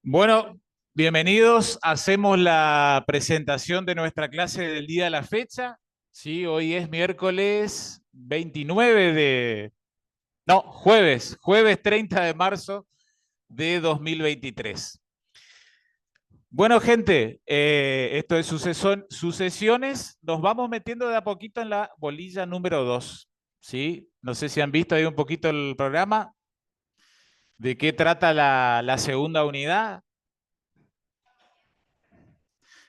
Bueno, bienvenidos. Hacemos la presentación de nuestra clase del día a la fecha. Sí, hoy es miércoles 29 de... No, jueves 30 de marzo de 2023. Bueno, gente, esto es sucesiones. Nos vamos metiendo de a poquito en la bolilla número 2. ¿Sí? No sé si han visto ahí un poquito el programa. ¿De qué trata la segunda unidad?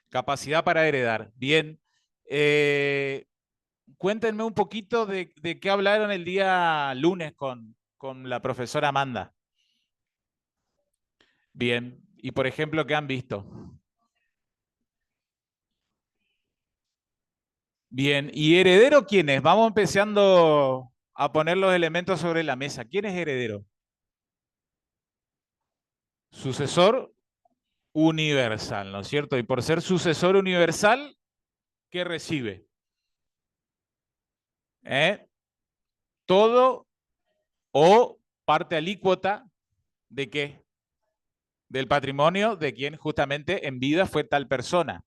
Capacidad para heredar. Bien. Eh, Cuéntenme un poquito de qué hablaron el día lunes con la profesora Amanda. Bien. Y por ejemplo, ¿qué han visto? Bien. ¿Y heredero quién es? Vamos empezando a poner los elementos sobre la mesa. ¿Quién es heredero? Sucesor universal, ¿no es cierto? Y por ser sucesor universal, ¿qué recibe? ¿Eh? Todo o parte alícuota de qué? Del patrimonio de quien justamente en vida fue tal persona.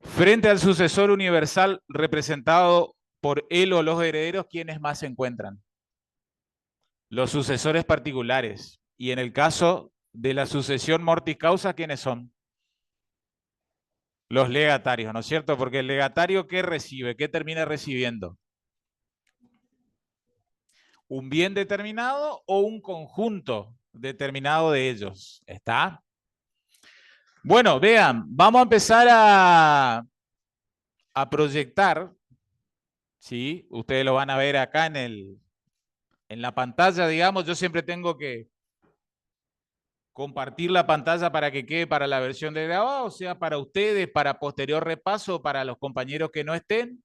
Frente al sucesor universal representado por él o los herederos, ¿quiénes más se encuentran? Los sucesores particulares. Y en el caso de la sucesión mortis causa, ¿quiénes son? Los legatarios, ¿no es cierto? Porque el legatario, ¿qué recibe? ¿Qué termina recibiendo? ¿Un bien determinado o un conjunto determinado de ellos? ¿Está? Bueno, vean, vamos a empezar a proyectar, ¿sí? Ustedes lo van a ver acá en la pantalla, digamos. Yo siempre tengo que compartir la pantalla para que quede para la versión de grabado, o sea, para ustedes, para posterior repaso, para los compañeros que no estén.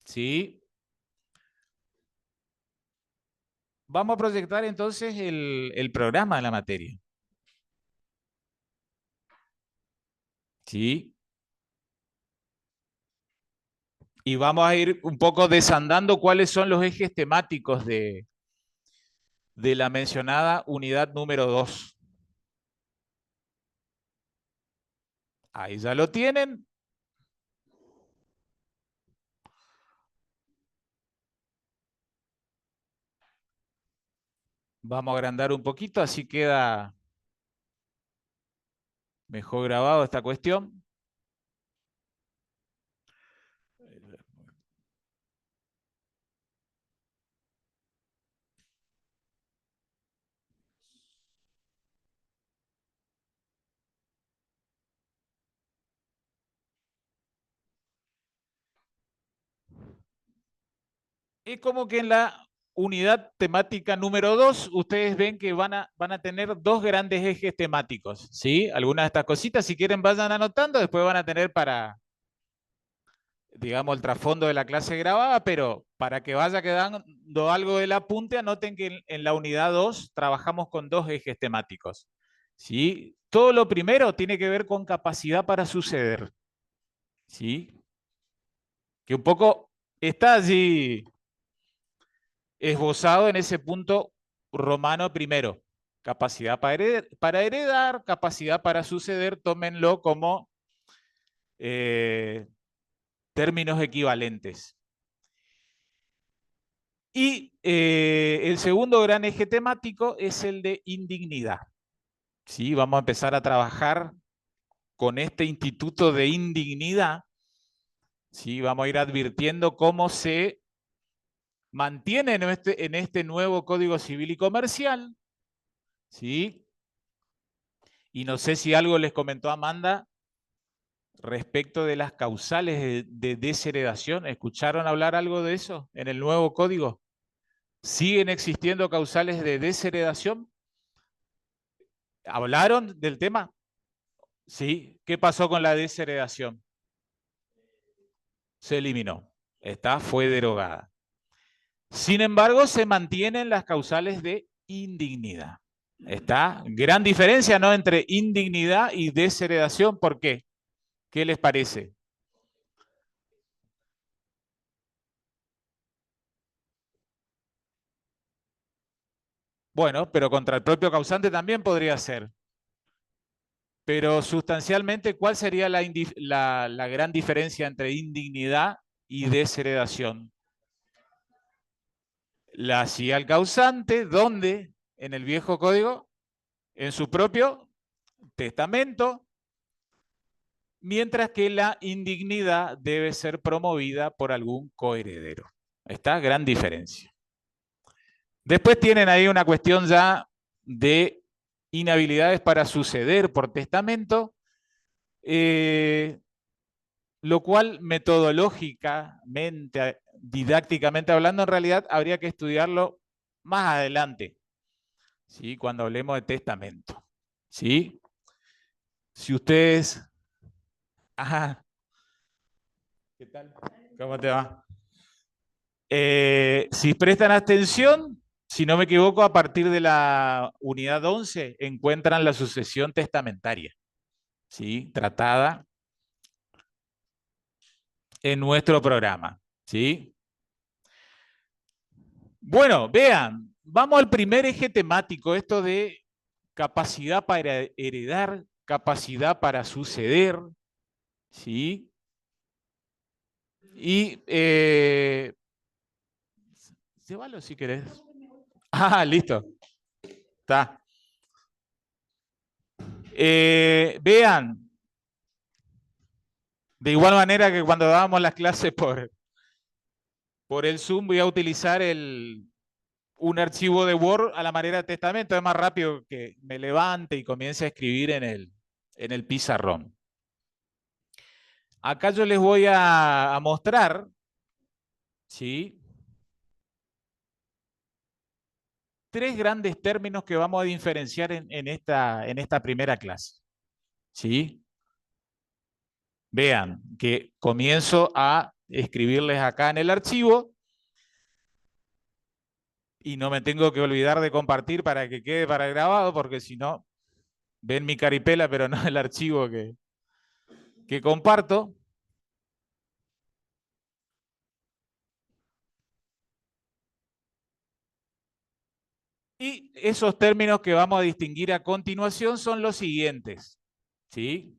¿Sí? Vamos a proyectar entonces el programa de la materia. ¿Sí? Y vamos a ir un poco desandando cuáles son los ejes temáticos de la mencionada unidad número 2. Ahí ya lo tienen. Vamos a agrandar un poquito, así queda mejor grabado esta cuestión. Es como que en la unidad temática número 2, ustedes ven que van a tener dos grandes ejes temáticos, ¿sí? Algunas de estas cositas, si quieren, vayan anotando, después van a tener para, digamos, el trasfondo de la clase grabada, pero para que vaya quedando algo del apunte, anoten que en la unidad 2 trabajamos con dos ejes temáticos, ¿sí? Todo lo primero tiene que ver con capacidad para suceder, ¿sí? Que un poco está allí esbozado en ese punto romano primero. Capacidad para heredar, capacidad para suceder, tómenlo como eh, términos equivalentes. Y el segundo gran eje temático es el de indignidad. ¿Sí? Vamos a empezar a trabajar con este instituto de indignidad. ¿Sí? Vamos a ir advirtiendo cómo se mantiene en este nuevo Código Civil y Comercial. ¿Sí? Y no sé si algo les comentó Amanda respecto de las causales de desheredación. ¿Escucharon hablar algo de eso en el nuevo código? ¿Siguen existiendo causales de desheredación? ¿Hablaron del tema? Sí. ¿Qué pasó con la desheredación? Se eliminó. Esta fue derogada. Sin embargo, se mantienen las causales de indignidad. Está gran diferencia, ¿no? Entre indignidad y desheredación. ¿Por qué? ¿Qué les parece? Bueno, pero contra el propio causante también podría ser. Pero sustancialmente, ¿cuál sería la gran diferencia entre indignidad y desheredación? La hacía el causante, ¿dónde? En el viejo código, en su propio testamento, mientras que la indignidad debe ser promovida por algún coheredero. Esta gran diferencia. Después tienen ahí una cuestión ya de inhabilidades para suceder por testamento, lo cual metodológicamente, didácticamente hablando, en realidad habría que estudiarlo más adelante, ¿sí? Cuando hablemos de testamento. ¿Sí? Si ustedes... Ajá, ¿qué tal? ¿Cómo te va? Si prestan atención, si no me equivoco, a partir de la unidad 11 encuentran la sucesión testamentaria, ¿sí? Tratada en nuestro programa, ¿sí? Bueno, vean, vamos al primer eje temático, esto de capacidad para heredar, capacidad para suceder, ¿sí? Y llévalo si querés. Ah, listo, está. Vean, de igual manera que cuando dábamos las clases por el Zoom, voy a utilizar un archivo de Word a la manera de testamento. Es más rápido que me levante y comience a escribir en el pizarrón. Acá yo les voy a mostrar, ¿sí? Tres grandes términos que vamos a diferenciar en esta primera clase, ¿sí? Vean que comienzo a escribirles acá en el archivo y no me tengo que olvidar de compartir para que quede para el grabado, porque si no, ven mi caripela, pero no el archivo que comparto. Y esos términos que vamos a distinguir a continuación son los siguientes, ¿sí?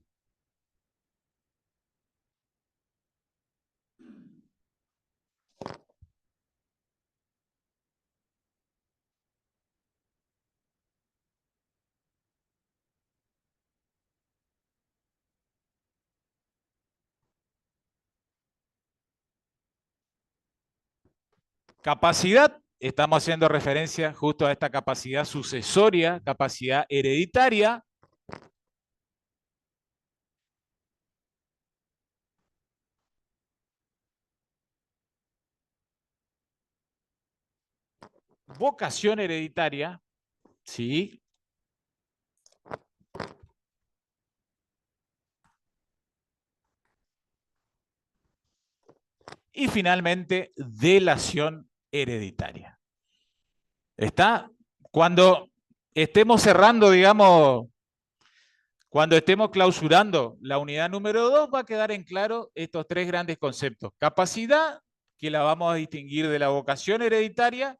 Capacidad, estamos haciendo referencia justo a esta capacidad sucesoria, capacidad hereditaria. Vocación hereditaria, ¿sí? Y finalmente, delación hereditaria. ¿Está? Cuando estemos cerrando, digamos, cuando estemos clausurando la unidad número 2, va a quedar en claro estos tres grandes conceptos. Capacidad, que la vamos a distinguir de la vocación hereditaria,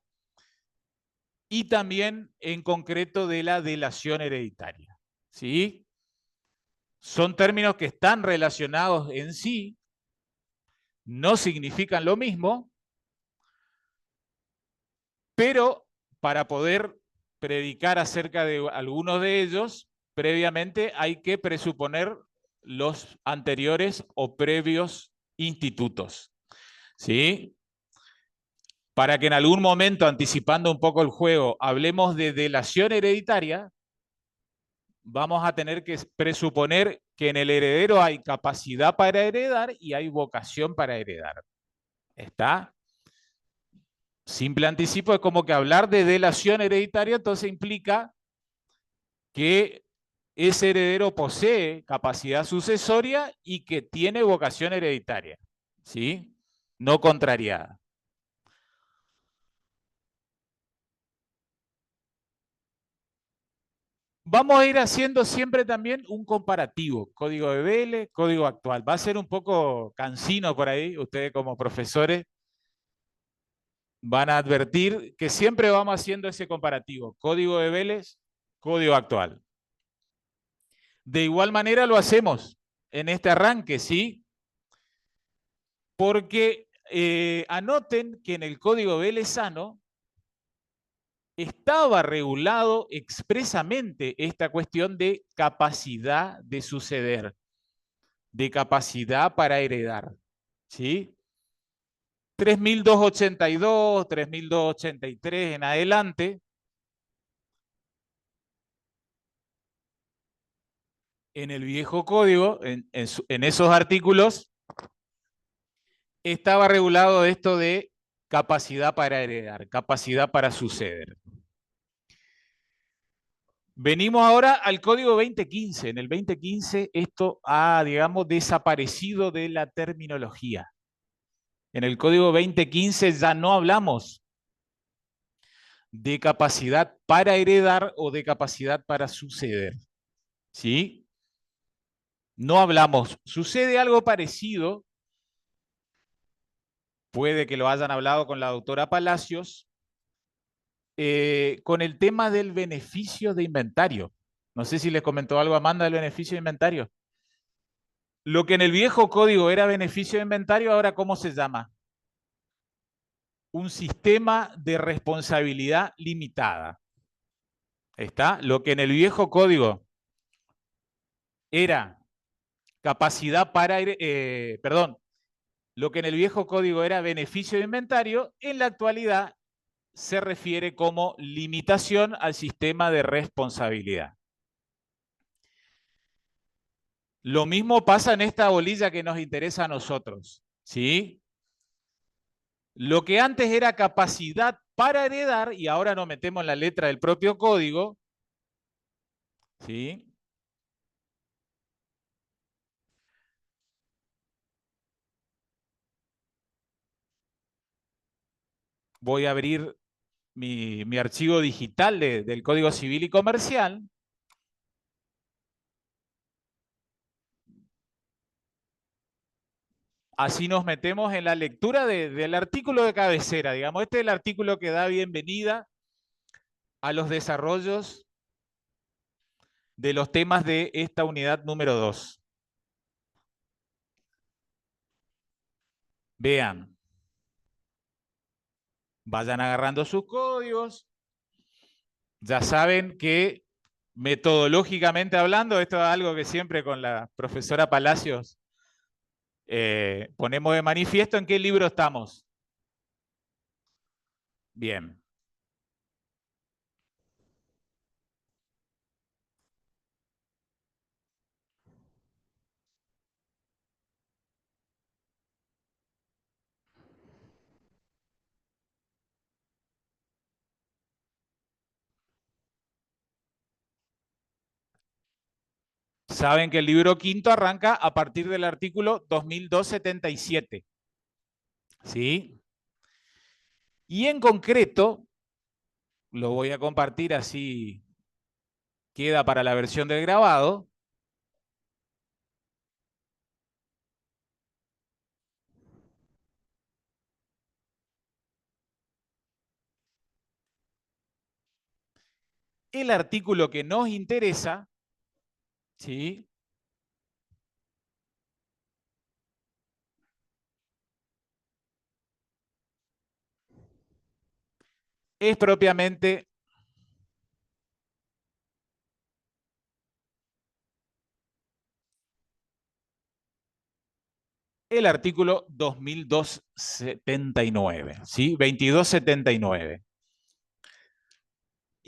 y también en concreto de la delación hereditaria. ¿Sí? Son términos que están relacionados en sí, no significan lo mismo, pero para poder predicar acerca de algunos de ellos, previamente hay que presuponer los anteriores o previos institutos. ¿Sí? Para que en algún momento, anticipando un poco el juego, hablemos de delación hereditaria, vamos a tener que presuponer que en el heredero hay capacidad para heredar y hay vocación para heredar. ¿Está? Simple anticipo es como que hablar de delación hereditaria, entonces implica que ese heredero posee capacidad sucesoria y que tiene vocación hereditaria, ¿sí? No contrariada. Vamos a ir haciendo siempre también un comparativo, código de Vélez, código actual. Va a ser un poco cansino por ahí, ustedes como profesores, van a advertir que siempre vamos haciendo ese comparativo. Código de Vélez, código actual. De igual manera lo hacemos en este arranque, ¿sí? Porque anoten que en el código velezano estaba regulado expresamente esta cuestión de capacidad de suceder, de capacidad para heredar, ¿sí? 3282, 3283 en adelante, en el viejo código, en esos artículos, estaba regulado esto de capacidad para heredar, capacidad para suceder. Venimos ahora al código 2015. En el 2015 esto ha, digamos, desaparecido de la terminología. En el código 2015 ya no hablamos de capacidad para heredar o de capacidad para suceder. ¿Sí? No hablamos. Sucede algo parecido, puede que lo hayan hablado con la doctora Palacios, con el tema del beneficio de inventario. No sé si les comentó algo Amanda del beneficio de inventario. Lo que en el viejo código era beneficio de inventario, ahora ¿cómo se llama? Un sistema de responsabilidad limitada. ¿Está? Lo que en el viejo código era capacidad para, perdón, lo que en el viejo código era beneficio de inventario, en la actualidad se refiere como limitación al sistema de responsabilidad. Lo mismo pasa en esta bolilla que nos interesa a nosotros, ¿sí? Lo que antes era capacidad para heredar, y ahora nos metemos en la letra del propio código, ¿sí? Voy a abrir mi archivo digital del Código Civil y Comercial. Así nos metemos en la lectura del artículo de cabecera. Digamos, este es el artículo que da bienvenida a los desarrollos de los temas de esta unidad número 2. Vean, vayan agarrando sus códigos. Ya saben que metodológicamente hablando, esto es algo que siempre con la profesora Palacios ponemos de manifiesto. ¿En qué libro estamos? Bien. Saben que el libro quinto arranca a partir del artículo 2277. ¿Sí? Y en concreto, lo voy a compartir así queda para la versión del grabado. El artículo que nos interesa, ¿sí? Es propiamente el artículo 2279, ¿sí? 2279.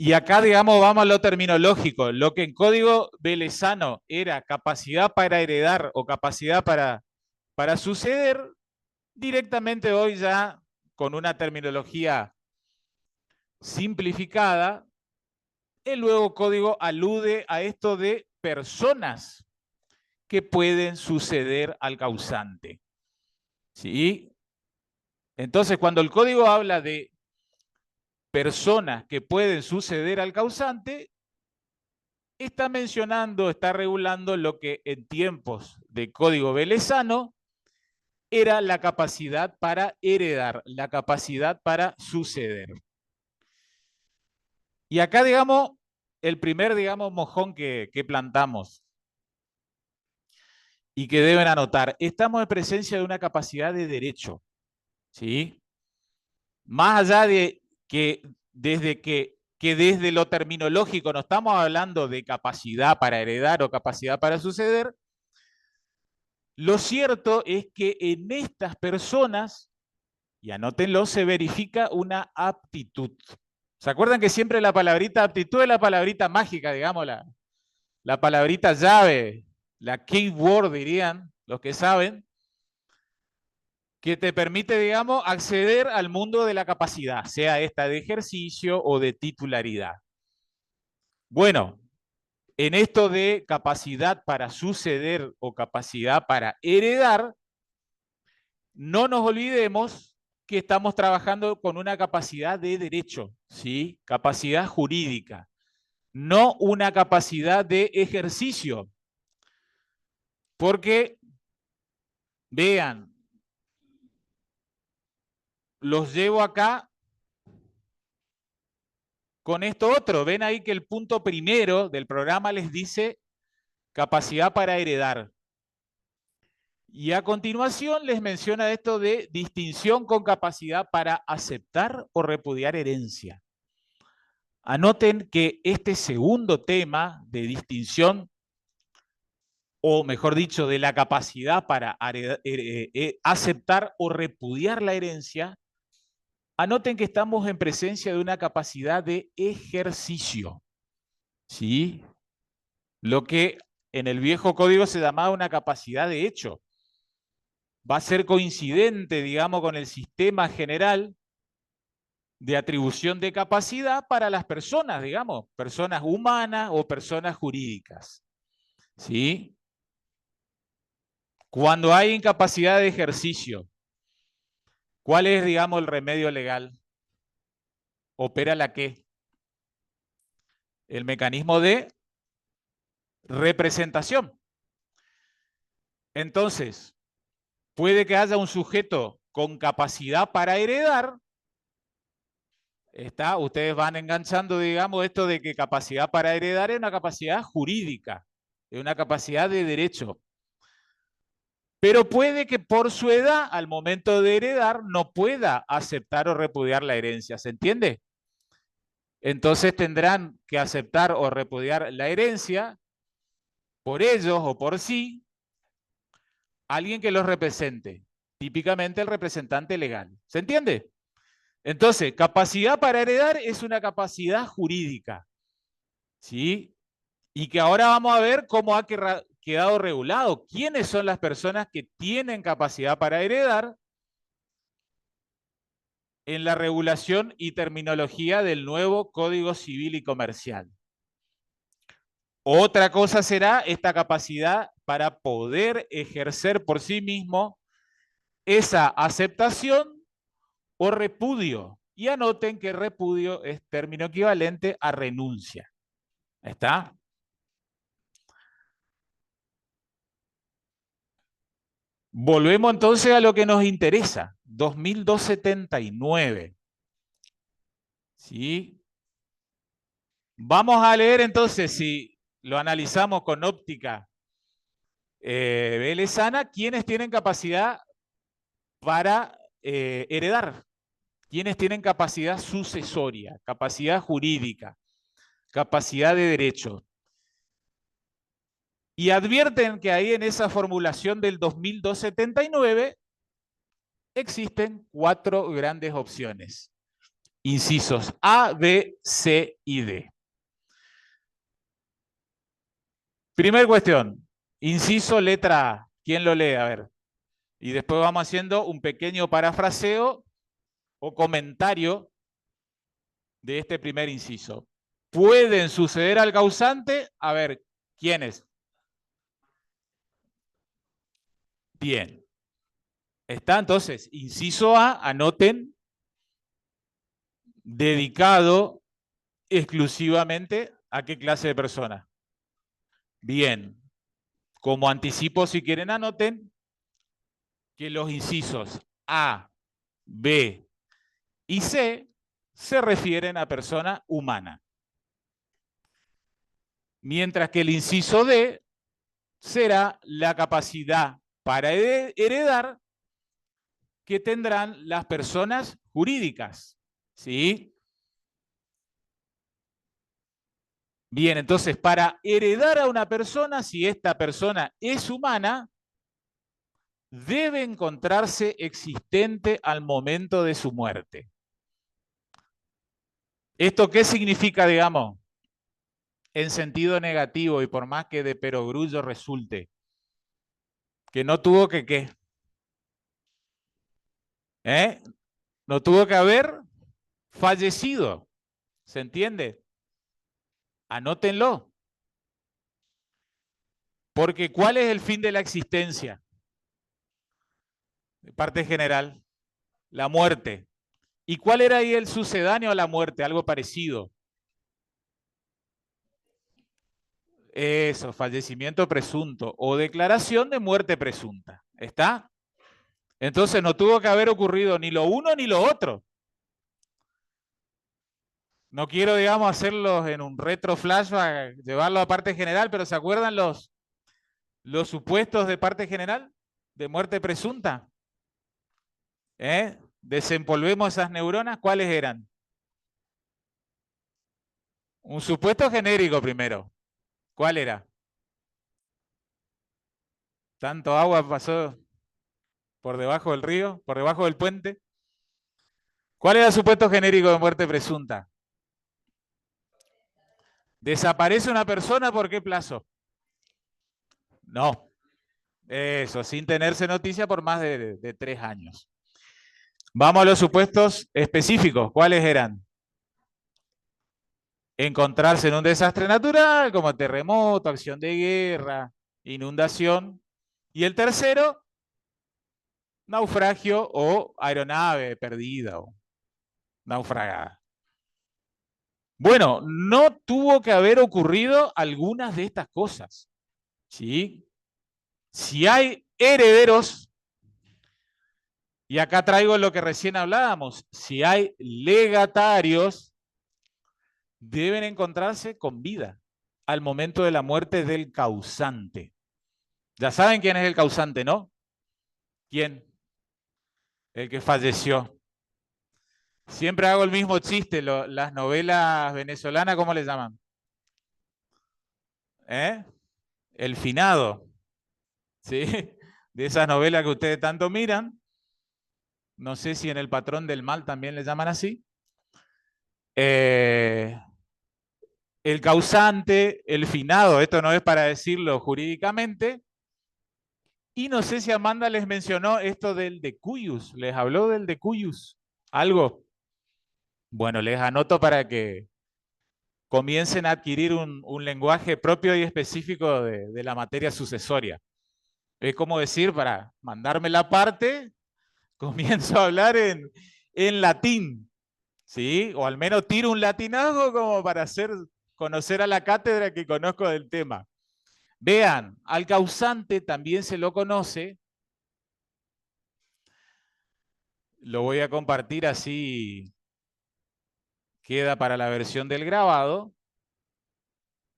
Y acá, digamos, vamos a lo terminológico. Lo que en código velezano era capacidad para heredar o capacidad para suceder, directamente hoy ya con una terminología simplificada, el nuevo código alude a esto de personas que pueden suceder al causante. ¿Sí? Entonces, cuando el código habla de personas que pueden suceder al causante, está mencionando, está regulando lo que en tiempos de código velezano era la capacidad para heredar, la capacidad para suceder. Y acá, digamos, el primer, digamos, mojón que plantamos y que deben anotar, estamos en presencia de una capacidad de derecho, ¿sí? Más allá de que desde lo terminológico no estamos hablando de capacidad para heredar o capacidad para suceder, lo cierto es que en estas personas, y anótenlo, se verifica una aptitud. ¿Se acuerdan que siempre la palabrita aptitud es la palabrita mágica, digamos, la palabrita llave, la keyword dirían los que saben, que te permite, digamos, acceder al mundo de la capacidad, sea esta de ejercicio o de titularidad. Bueno, en esto de capacidad para suceder o capacidad para heredar, no nos olvidemos que estamos trabajando con una capacidad de derecho, ¿sí? Capacidad jurídica, no una capacidad de ejercicio. Porque, vean, los llevo acá con esto otro. Ven ahí que el punto primero del programa les dice capacidad para heredar. Y a continuación les menciona esto de distinción con capacidad para aceptar o repudiar herencia. Anoten que este segundo tema de distinción, o mejor dicho, de la capacidad para aceptar o repudiar la herencia, anoten que estamos en presencia de una capacidad de ejercicio, ¿sí? Lo que en el viejo código se llamaba una capacidad de hecho. Va a ser coincidente, digamos, con el sistema general de atribución de capacidad para las personas, digamos, personas humanas o personas jurídicas, ¿sí? Cuando hay incapacidad de ejercicio, ¿cuál es, digamos, el remedio legal? ¿Opera la qué? El mecanismo de representación. Entonces, puede que haya un sujeto con capacidad para heredar. Ustedes van enganchando, digamos, esto de que capacidad para heredar es una capacidad jurídica, es una capacidad de derecho. Pero puede que por su edad, al momento de heredar, no pueda aceptar o repudiar la herencia. ¿Se entiende? Entonces tendrán que aceptar o repudiar la herencia por ellos o por sí alguien que los represente, típicamente el representante legal. ¿Se entiende? Entonces, capacidad para heredar es una capacidad jurídica, ¿sí? Y que ahora vamos a ver cómo ha quedado regulado. ¿Quiénes son las personas que tienen capacidad para heredar en la regulación y terminología del nuevo Código Civil y Comercial? Otra cosa será esta capacidad para poder ejercer por sí mismo esa aceptación o repudio. Y anoten que repudio es término equivalente a renuncia. ¿Está? Volvemos entonces a lo que nos interesa. 2279. ¿Sí? Vamos a leer entonces, si lo analizamos con óptica velezana, quiénes tienen capacidad para heredar, quiénes tienen capacidad sucesoria, capacidad jurídica, capacidad de derecho. Y advierten que ahí en esa formulación del 2279 existen 4 grandes opciones. Incisos A, B, C y D. Primera cuestión. Inciso letra A. ¿Quién lo lee? A ver. Y después vamos haciendo un pequeño parafraseo o comentario de este primer inciso. ¿Pueden suceder al causante? A ver, ¿quiénes? Bien. Está entonces, inciso A, anoten, dedicado exclusivamente a qué clase de persona. Bien. Como anticipo, si quieren, anoten, que los incisos A, B y C se refieren a persona humana. Mientras que el inciso D será la capacidad para heredar que tendrán las personas jurídicas. ¿Sí? Bien, entonces para heredar a una persona, si esta persona es humana, debe encontrarse existente al momento de su muerte. ¿Esto qué significa, digamos, en sentido negativo y por más que de perogrullo resulte? Que no tuvo que, ¿qué? No tuvo que haber fallecido. ¿Se entiende? Anótenlo. Porque ¿cuál es el fin de la existencia? De parte general, la muerte. ¿Y cuál era ahí el sucedáneo a la muerte? Algo parecido. Eso, fallecimiento presunto o declaración de muerte presunta. ¿Está? Entonces no tuvo que haber ocurrido ni lo uno ni lo otro. No quiero, digamos, hacerlos en un retro flashback, llevarlo a parte general, pero ¿se acuerdan los supuestos de parte general? De muerte presunta. Desempolvemos esas neuronas. ¿Cuáles eran? Un supuesto genérico primero. ¿Cuál era? Tanto agua pasó por debajo del río, por debajo del puente. ¿Cuál era el supuesto genérico de muerte presunta? ¿Desaparece una persona por qué plazo? No. Eso, sin tenerse noticia por más de 3 años. Vamos a los supuestos específicos. ¿Cuáles eran? Encontrarse en un desastre natural, como terremoto, acción de guerra, inundación. Y el tercero, naufragio o aeronave perdida o naufragada. Bueno, no tuvo que haber ocurrido algunas de estas cosas. ¿Sí? Si hay herederos, y acá traigo lo que recién hablábamos, si hay legatarios, deben encontrarse con vida al momento de la muerte del causante. Ya saben quién es el causante, ¿no? ¿Quién? El que falleció. Siempre hago el mismo chiste, las novelas venezolanas, ¿cómo le llaman? El finado, ¿sí? De esas novelas que ustedes tanto miran. No sé si en El Patrón del Mal también le llaman así. El causante, el finado, esto no es para decirlo jurídicamente. Y no sé si Amanda les mencionó esto del decuyus. ¿Les habló del decuyus? ¿Algo? Bueno, les anoto para que comiencen a adquirir un lenguaje propio y específico de la materia sucesoria. Es como decir, para mandarme la parte, comienzo a hablar en latín, ¿sí? O al menos tiro un latinazgo como para hacer conocer a la cátedra que conozco del tema. Vean, al causante también se lo conoce, lo voy a compartir así queda para la versión del grabado,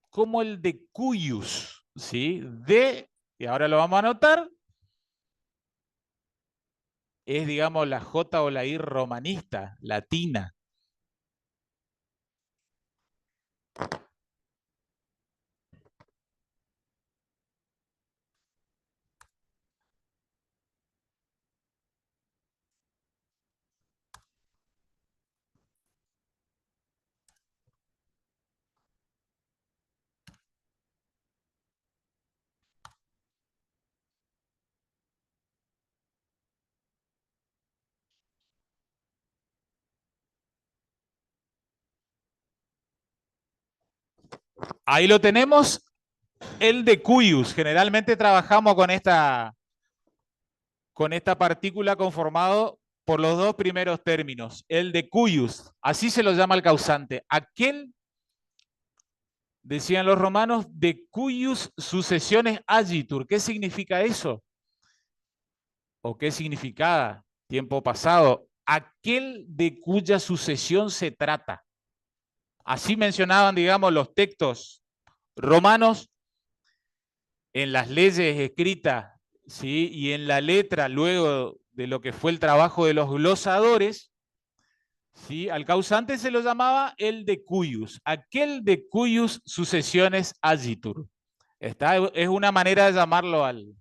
como el decuyus, ¿sí? Y ahora lo vamos a anotar, es digamos la J o la I romanista, latina. Ahí lo tenemos, el decuyus. Generalmente trabajamos con esta partícula conformado por los dos primeros términos. El decuyus, así se lo llama el causante. Aquel, decían los romanos, decuyus sucesiones agitur. ¿Qué significa eso? ¿O qué significaba? Tiempo pasado. Aquel de cuya sucesión se trata. Así mencionaban, digamos, los textos romanos en las leyes escritas, ¿sí? Y en la letra, luego de lo que fue el trabajo de los glosadores, ¿sí? Al causante se lo llamaba el de cuyus, aquel de cuyus sucesiones agitur. Es una manera de llamarlo al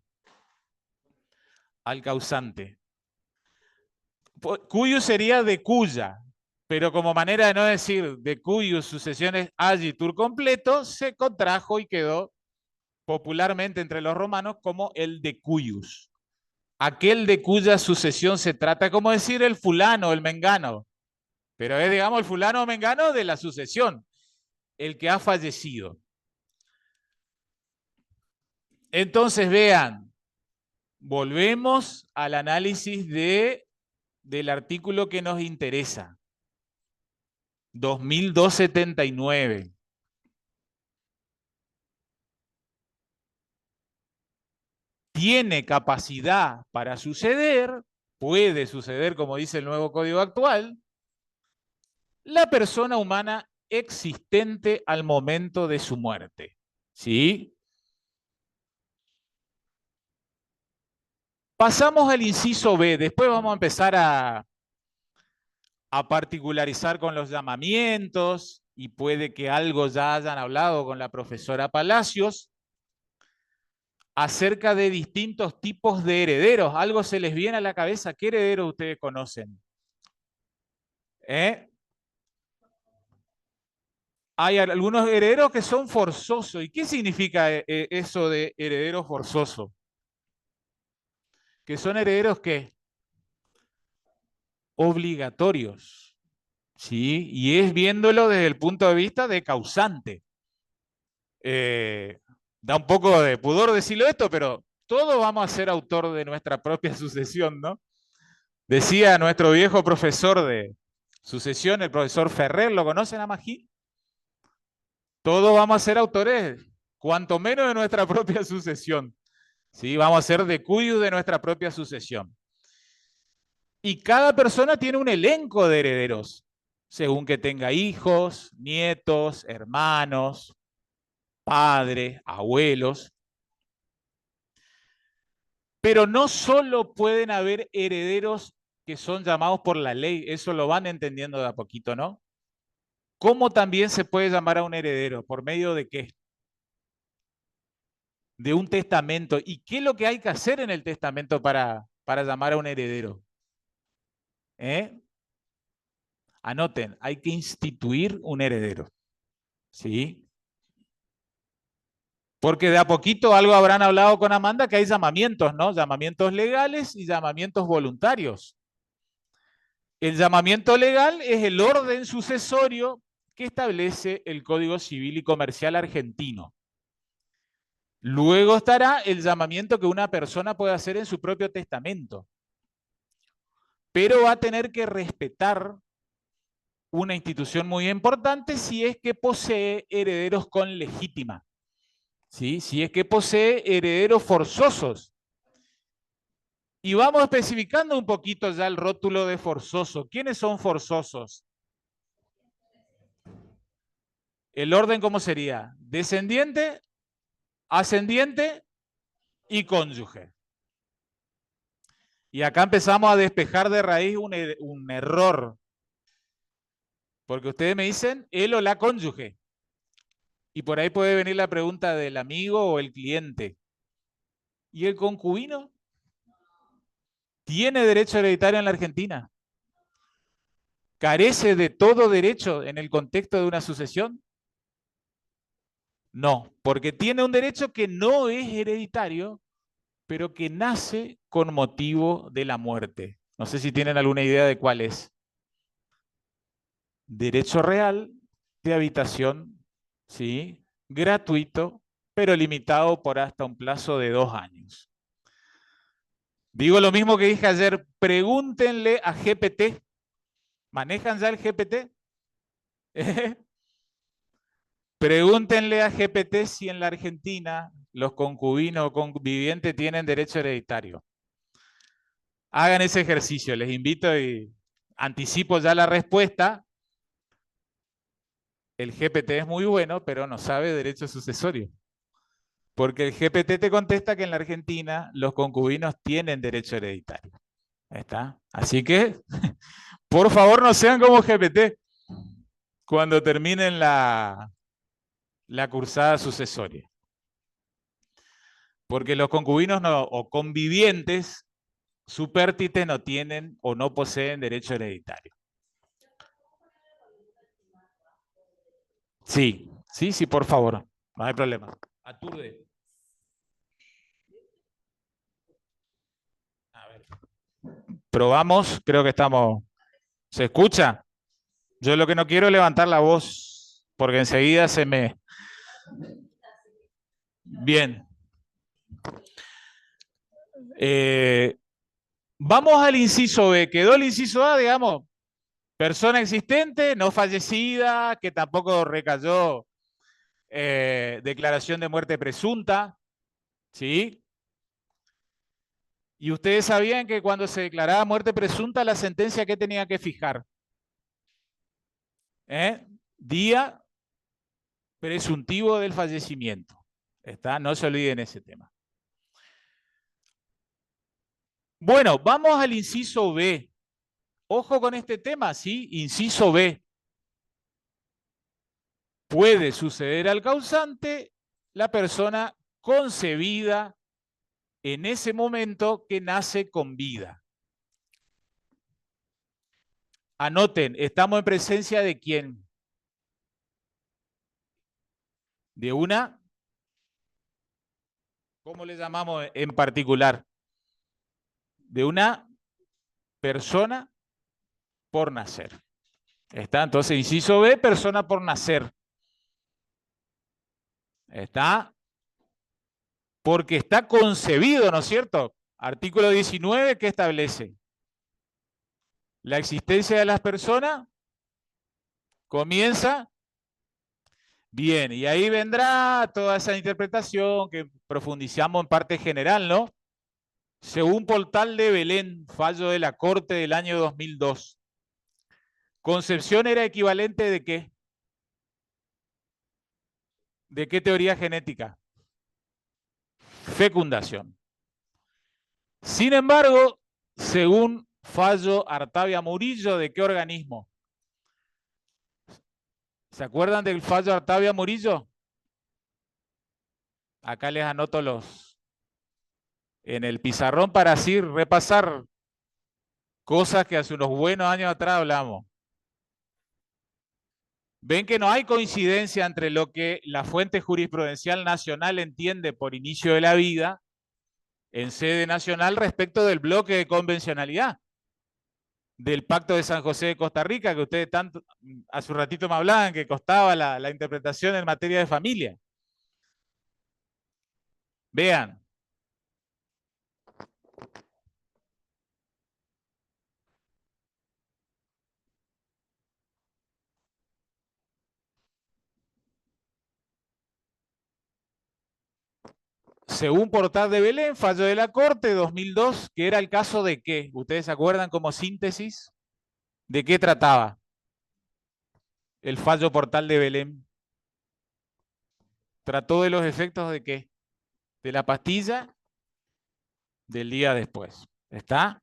causante. Cuyus sería de cuya, pero como manera de no decir de cuyus sucesiones agitur completo, se contrajo y quedó popularmente entre los romanos como el de cuyus. Aquel de cuya sucesión se trata, como decir el fulano, el mengano, pero es, digamos, el fulano o mengano de la sucesión, el que ha fallecido. Entonces, vean, volvemos al análisis del artículo que nos interesa. 2279. Tiene capacidad para suceder, puede suceder, como dice el nuevo código actual, la persona humana existente al momento de su muerte. ¿Sí? Pasamos al inciso B, después vamos a empezar a particularizar con los llamamientos y puede que algo ya hayan hablado con la profesora Palacios acerca de distintos tipos de herederos. ¿Algo se les viene a la cabeza? ¿Qué herederos ustedes conocen? ¿Eh? Hay algunos herederos que son forzosos. ¿Y qué significa eso de heredero forzoso? Que son herederos que obligatorios, ¿sí? Y es viéndolo desde el punto de vista de causante. Da un poco de pudor decirlo esto, pero todos vamos a ser autor de nuestra propia sucesión, ¿no? Decía nuestro viejo profesor de sucesión, el profesor Ferrer, ¿lo conocen a Magín? Todos vamos a ser autores, cuanto menos de nuestra propia sucesión. ¿Sí? Vamos a ser de cuyo de nuestra propia sucesión. Y cada persona tiene un elenco de herederos, según que tenga hijos, nietos, hermanos, padres, abuelos. Pero no solo pueden haber herederos que son llamados por la ley, eso lo van entendiendo de a poquito, ¿no? ¿Cómo también se puede llamar a un heredero? ¿Por medio de qué? De un testamento. ¿Y qué es lo que hay que hacer en el testamento para llamar a un heredero? ¿Eh? Anoten, hay que instituir un heredero. ¿Sí? Porque de a poquito algo habrán hablado con Amanda que hay llamamientos, ¿no? Llamamientos legales y llamamientos voluntarios. El llamamiento legal es el orden sucesorio que establece el Código Civil y Comercial argentino. Luego estará el llamamiento que una persona puede hacer en su propio testamento, pero va a tener que respetar una institución muy importante si es que posee herederos con legítima, ¿sí? Si es que posee herederos forzosos. Y vamos especificando un poquito ya el rótulo de forzoso. ¿Quiénes son forzosos? ¿El orden cómo sería? Descendiente, ascendiente y cónyuge. Y acá empezamos a despejar de raíz un error. Porque ustedes me dicen él o la cónyuge. Y por ahí puede venir la pregunta del amigo o el cliente. ¿Y el concubino? ¿Tiene derecho hereditario en la Argentina? ¿Carece de todo derecho en el contexto de una sucesión? No, porque tiene un derecho que no es hereditario, pero que nace con motivo de la muerte. No sé si tienen alguna idea de cuál es. Derecho real de habitación, ¿sí? Gratuito, pero limitado por hasta un plazo de 2 años. Digo lo mismo que dije ayer, pregúntenle a GPT. ¿Manejan ya el GPT? Pregúntenle a GPT si en la Argentina los concubinos o convivientes tienen derecho hereditario. Hagan ese ejercicio, les invito y anticipo ya la respuesta. El GPT es muy bueno, pero no sabe derecho sucesorio. Porque el GPT te contesta que en la Argentina los concubinos tienen derecho hereditario. Ahí está. Así que, por favor, no sean como GPT cuando terminen la cursada sucesoria. Porque los concubinos o convivientes supértites no tienen o no poseen derecho hereditario. Sí, sí, sí, por favor. No hay problema. Aturde. A ver. Probamos, creo que estamos. ¿Se escucha? Yo lo que no quiero es levantar la voz, porque enseguida se me... Bien. Eh, vamos al inciso B. Quedó el inciso A, digamos, persona existente, no fallecida, que tampoco recayó declaración de muerte presunta, ¿sí? Y ustedes sabían que cuando se declaraba muerte presunta, la sentencia que tenía que fijar, día presuntivo del fallecimiento. ¿Está? No se olviden ese tema. Bueno, vamos al inciso B. Ojo con este tema, ¿sí? Inciso B. Puede suceder al causante la persona concebida en ese momento que nace con vida. Anoten, estamos en presencia de quién? De una, ¿cómo le llamamos en particular? De una persona por nacer. ¿Está? Entonces, inciso B, persona por nacer. ¿Está? Porque está concebido, ¿no es cierto? Artículo 19, ¿qué establece? La existencia de las personas comienza bien, y ahí vendrá toda esa interpretación que profundizamos en parte general, ¿no? Según Portal de Belén, fallo de la Corte del año 2002, concepción era equivalente ¿de qué? ¿De qué teoría genética? Fecundación. Sin embargo, según fallo Artavia Murillo, ¿de qué organismo? ¿Se acuerdan del fallo Artavia Murillo? Acá les anoto en el pizarrón para así repasar cosas que hace unos buenos años atrás hablamos. Ven que no hay coincidencia entre lo que la fuente jurisprudencial nacional entiende por inicio de la vida en sede nacional respecto del bloque de convencionalidad del Pacto de San José de Costa Rica, que ustedes tanto hace un ratito me hablaban que costaba la interpretación en materia de familia. Vean, según Portal de Belén, fallo de la Corte 2002, que era el caso de qué, ¿ustedes se acuerdan como síntesis? ¿De qué trataba el fallo Portal de Belén? ¿Trató de los efectos de qué? De la pastilla del día después. ¿Está?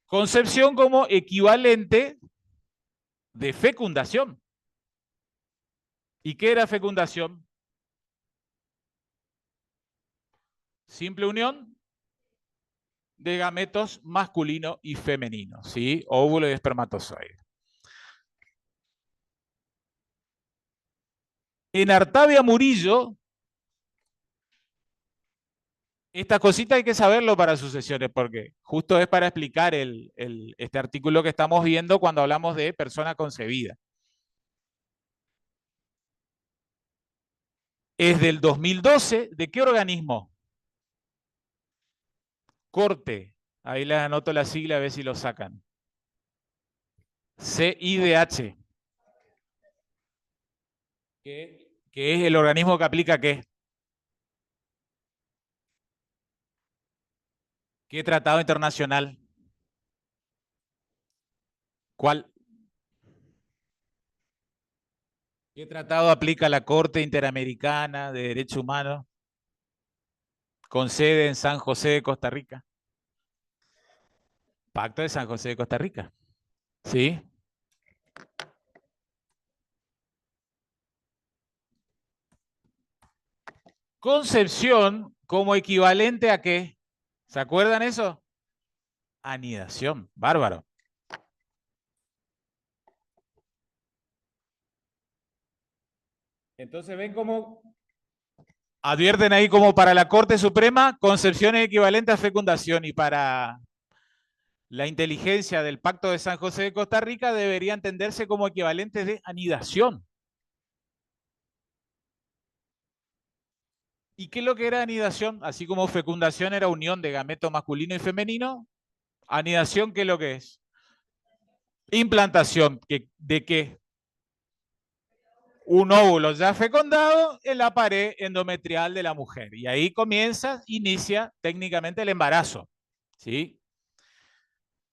Concepción como equivalente de fecundación. ¿Y qué era fecundación? Simple unión de gametos masculino y femenino, ¿sí? Óvulo y espermatozoide. En Artavia Murillo, esta cosita hay que saberlo para sucesiones, porque justo es para explicar este artículo que estamos viendo cuando hablamos de persona concebida. Es del 2012, ¿de qué organismo? Corte. Ahí les anoto la sigla a ver si lo sacan. CIDH. Que es el organismo que aplica ¿qué? ¿Qué tratado internacional? ¿Cuál? ¿Qué tratado aplica la Corte Interamericana de Derechos Humanos con sede en San José de Costa Rica? Pacto de San José de Costa Rica. ¿Sí? Concepción como equivalente a ¿qué? ¿Se acuerdan eso? Anidación. Bárbaro. Entonces ven cómo advierten ahí como para la Corte Suprema, concepción es equivalente a fecundación y para la inteligencia del Pacto de San José de Costa Rica debería entenderse como equivalentes de anidación. ¿Y qué es lo que era anidación? Así como fecundación era unión de gameto masculino y femenino, anidación, ¿qué es lo que es? Implantación, ¿de qué? Un óvulo ya fecundado en la pared endometrial de la mujer. Y ahí inicia técnicamente el embarazo. ¿Sí?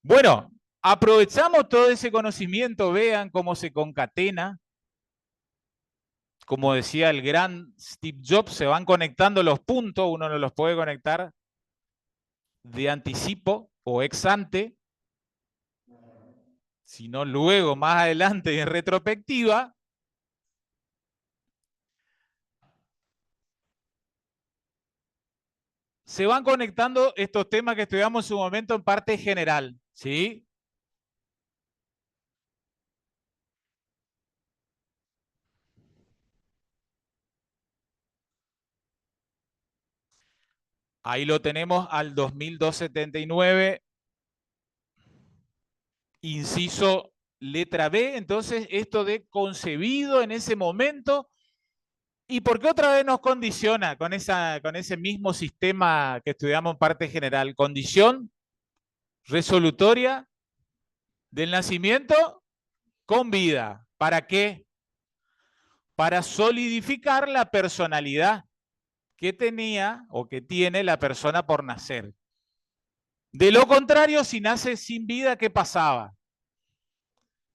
Bueno, aprovechamos todo ese conocimiento, vean cómo se concatena. Como decía el gran Steve Jobs, se van conectando los puntos, uno no los puede conectar de anticipo o ex ante, sino luego, más adelante, en retrospectiva. Se van conectando estos temas que estudiamos en su momento en parte general, ¿sí? Ahí lo tenemos al 2279, inciso letra B. Entonces, esto de concebido en ese momento. ¿Y por qué otra vez nos condiciona con ese mismo sistema que estudiamos en parte general? Condición resolutoria del nacimiento con vida. ¿Para qué? Para solidificar la personalidad que tenía o que tiene la persona por nacer. De lo contrario, si nace sin vida, ¿qué pasaba?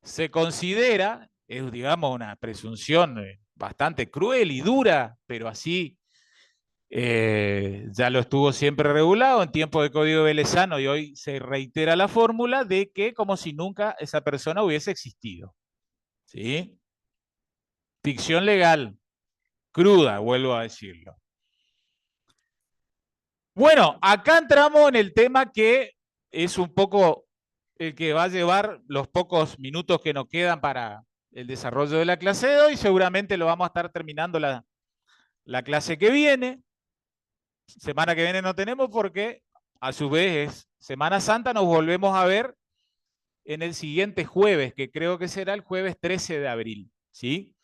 Se considera, es digamos una presunción bastante cruel y dura, pero así ya lo estuvo siempre regulado en tiempo de Código Velezano y hoy se reitera la fórmula de que como si nunca esa persona hubiese existido. ¿Sí? Ficción legal, cruda, vuelvo a decirlo. Bueno, acá entramos en el tema que es un poco el que va a llevar los pocos minutos que nos quedan para el desarrollo de la clase de hoy. Seguramente lo vamos a estar terminando la clase que viene. Semana que viene no tenemos porque a su vez es Semana Santa, nos volvemos a ver en el siguiente jueves, que creo que será el jueves 13 de abril. ¿Sí?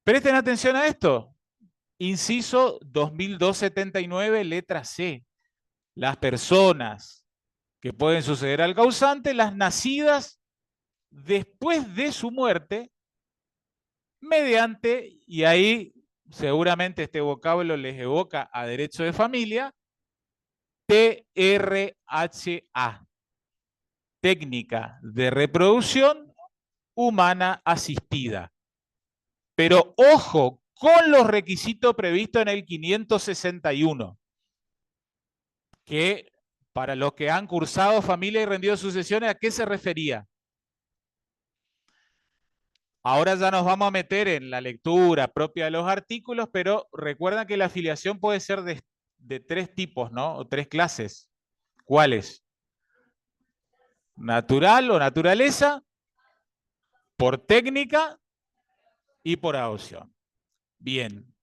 Presten atención a esto. Inciso 2279, letra C. Las personas que pueden suceder al causante, las nacidas después de su muerte, mediante, y ahí seguramente este vocablo les evoca a derecho de familia, TRHA, técnica de reproducción humana asistida. Pero ojo con los requisitos previstos en el 561, que para los que han cursado familia y rendido sucesiones, ¿a qué se refería? Ahora ya nos vamos a meter en la lectura propia de los artículos, pero recuerda que la afiliación puede ser de tres tipos, ¿no? O tres clases. ¿Cuáles? Natural o naturaleza, por técnica y por adopción. Bien.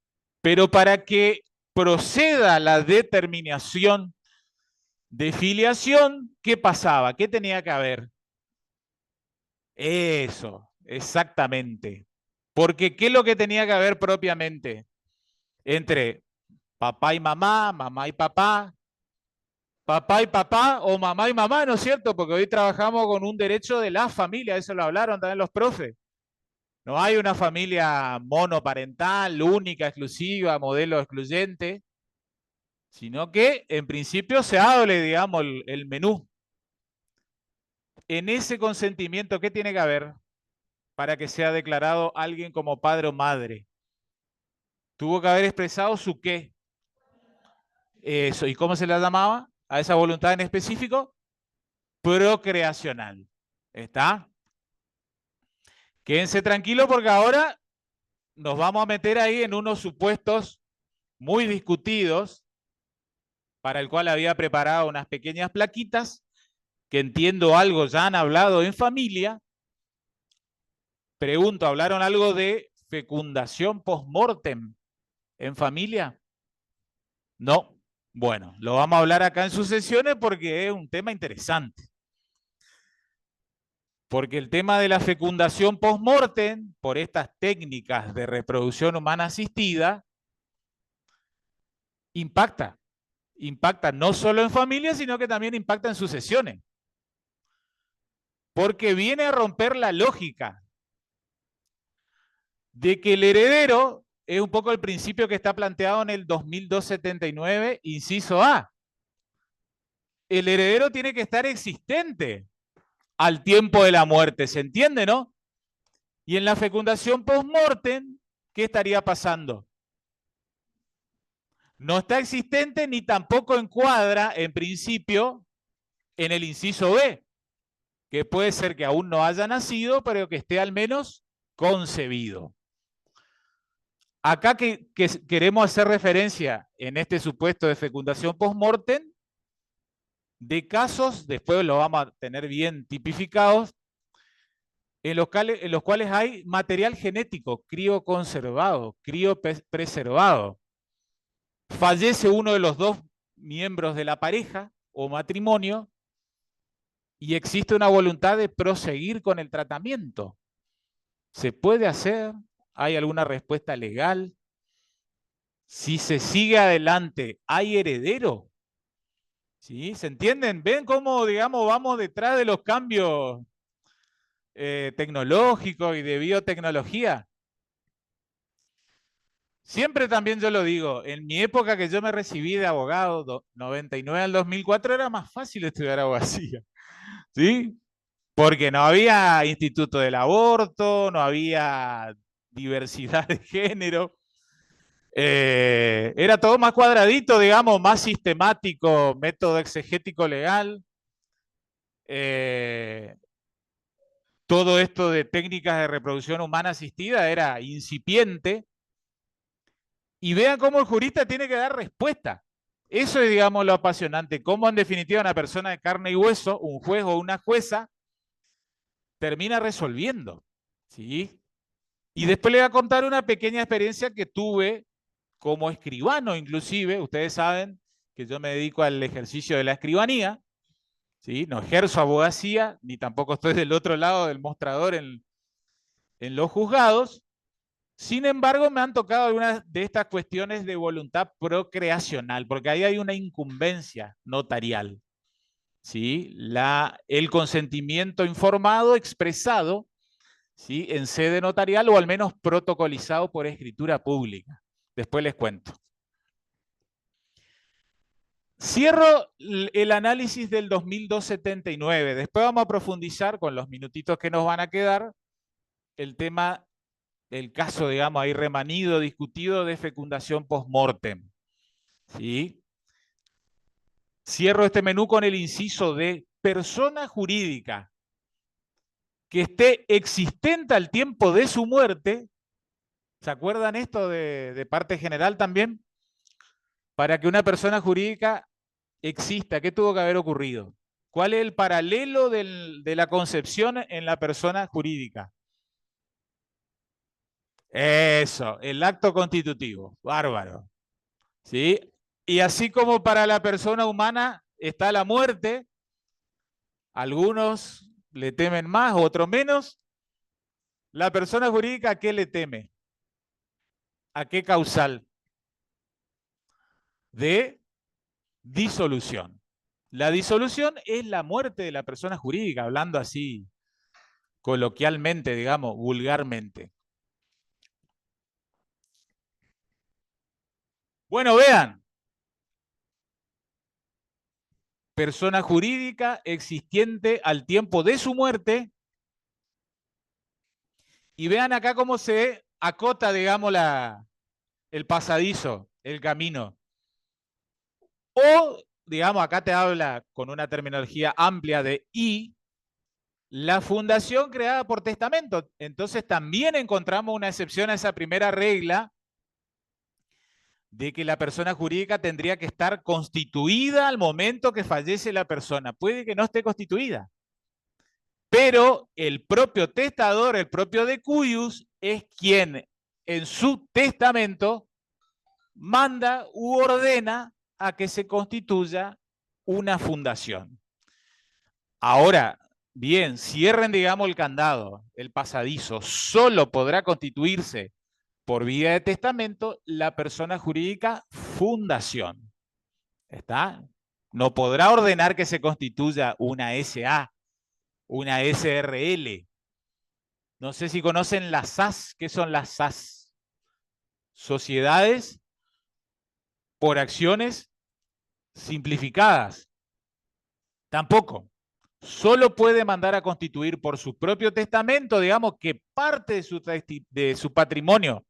Pero para que proceda la determinación de filiación, ¿qué pasaba? ¿Qué tenía que haber? Eso, exactamente. Porque ¿qué es lo que tenía que haber propiamente? Entre Papá y mamá, mamá y papá, papá y papá o mamá y mamá, ¿no es cierto? Porque hoy trabajamos con un derecho de la familia, eso lo hablaron también los profes. No hay una familia monoparental, única, exclusiva, modelo excluyente, sino que en principio se hable, digamos, el menú. En ese consentimiento, ¿qué tiene que haber para que sea declarado alguien como padre o madre? Tuvo que haber expresado su qué. Eso, ¿y cómo se le llamaba a esa voluntad en específico? Procreacional. ¿Está? Quédense tranquilos porque ahora nos vamos a meter ahí en unos supuestos muy discutidos, para el cual había preparado unas pequeñas plaquitas, que entiendo algo ya han hablado en familia. Pregunto, ¿hablaron algo de fecundación post-mortem en familia? No. Bueno, lo vamos a hablar acá en sus sesiones porque es un tema interesante. Porque el tema de la fecundación post-mortem, por estas técnicas de reproducción humana asistida, impacta. Impacta no solo en familia, sino que también impacta en sucesiones. Porque viene a romper la lógica de que el heredero es un poco el principio que está planteado en el 2279, inciso A. El heredero tiene que estar existente al tiempo de la muerte, ¿se entiende, no? Y en la fecundación post-mortem, ¿qué estaría pasando? No está existente ni tampoco encuadra, en principio, en el inciso B, que puede ser que aún no haya nacido, pero que esté al menos concebido. Acá que queremos hacer referencia en este supuesto de fecundación post-mortem, de casos, después lo vamos a tener bien tipificados, en los cuales hay material genético crioconservado, criopreservado. Fallece uno de los dos miembros de la pareja o matrimonio y existe una voluntad de proseguir con el tratamiento. ¿Se puede hacer? ¿Hay alguna respuesta legal? Si se sigue adelante, ¿hay heredero? ¿Sí? ¿Se entienden? ¿Ven cómo, digamos, vamos detrás de los cambios tecnológicos y de biotecnología? Siempre también yo lo digo, en mi época que yo me recibí de abogado, 99 al 2004, era más fácil estudiar abogacía, ¿sí? Porque no había instituto del aborto, no había diversidad de género, era todo más cuadradito, digamos, más sistemático, método exegético legal. Eh, todo esto de técnicas de reproducción humana asistida era incipiente. Y vean cómo el jurista tiene que dar respuesta. Eso es, digamos, lo apasionante. Cómo, en definitiva, una persona de carne y hueso, un juez o una jueza, termina resolviendo. ¿Sí? Y después le voy a contar una pequeña experiencia que tuve como escribano, inclusive. Ustedes saben que yo me dedico al ejercicio de la escribanía. ¿Sí? No ejerzo abogacía, ni tampoco estoy del otro lado del mostrador en los juzgados. Sin embargo, me han tocado algunas de estas cuestiones de voluntad procreacional, porque ahí hay una incumbencia notarial. ¿Sí? El consentimiento informado, expresado, ¿sí? En sede notarial o al menos protocolizado por escritura pública. Después les cuento. Cierro el análisis del 2279. Después vamos a profundizar con los minutitos que nos van a quedar el tema, el caso, digamos, ahí remanido, discutido de fecundación post-mortem. ¿Sí? Cierro este menú con el inciso de persona jurídica que esté existente al tiempo de su muerte. ¿Se acuerdan esto de parte general también? Para que una persona jurídica exista, ¿qué tuvo que haber ocurrido? ¿Cuál es el paralelo de la concepción en la persona jurídica? Eso, el acto constitutivo. Bárbaro. ¿Sí? Y así como para la persona humana está la muerte, algunos le temen más, otros menos. La persona jurídica, ¿a qué le teme? ¿A qué causal? de disolución. La disolución es la muerte de la persona jurídica, hablando así coloquialmente, digamos, vulgarmente. Bueno, vean, persona jurídica existente al tiempo de su muerte, y vean acá cómo se acota, digamos, el pasadizo, el camino. O, digamos, acá te habla con una terminología amplia de y, la fundación creada por testamento. Entonces también encontramos una excepción a esa primera regla de que la persona jurídica tendría que estar constituida al momento que fallece la persona. Puede que no esté constituida, pero el propio testador, el propio decuius, es quien en su testamento manda u ordena a que se constituya una fundación. Ahora, bien, cierren, digamos, el candado, el pasadizo. Solo podrá constituirse por vía de testamento la persona jurídica fundación. ¿Está? No podrá ordenar que se constituya una SA, una SRL. No sé si conocen las SAS. ¿Qué son las SAS? Sociedades por acciones simplificadas. Tampoco. Solo puede mandar a constituir por su propio testamento, digamos, que parte de su patrimonio